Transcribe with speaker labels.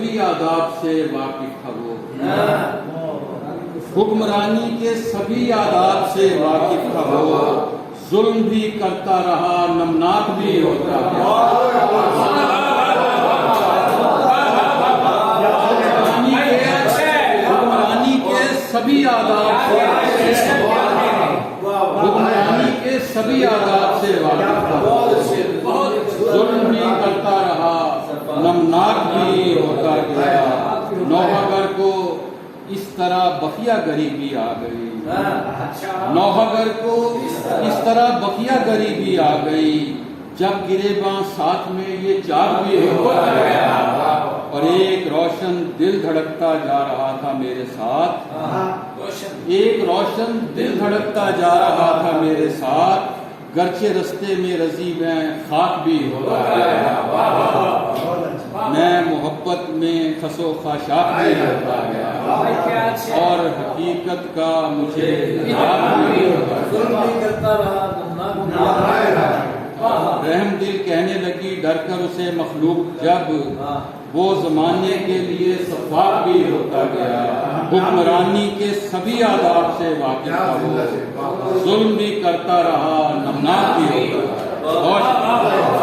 Speaker 1: سبھی آداب سے واقف تھا وہ، حکمرانی کے سبھی آداب سے واقف تھا وہ، ظلم بھی کرتا رہا نمناک بھی ہوتا گیا، حکمرانی کے سبھی آداب حکمرانی کے سبھی آداب سے واقف تھا، ظلم بھی کرتا رہا نمناک بھی ہوتا گیا۔ نوحگر کو اس طرح بخیہ غریبی آ گئی، نوحگر کو اس طرح بخیہ غریبی آ گئی، جب گریباں ساتھ میں یہ چار بھی ہوتا گیا، اور ایک روشن دل دھڑکتا جا رہا تھا میرے ساتھ، ایک روشن دل دھڑکتا جا رہا تھا میرے ساتھ، گرچہ رستے میں رضی میں خاک بھی ہوتا گیا، میں محبت میں خس و خاشاک بھی ہوتا گیا، اور حقیقت کا مجھے ادراک بھی ہوتا گیا۔ رحم دل کہنے لگی ڈر کر اسے مخلوق جب، وہ زمانے کے لیے شفاف بھی ہوتا گیا، حکمرانی کے سبھی آداب سے واقف تھا وہ، ظلم بھی کرتا رہا نمناک بھی ہوتا گیا۔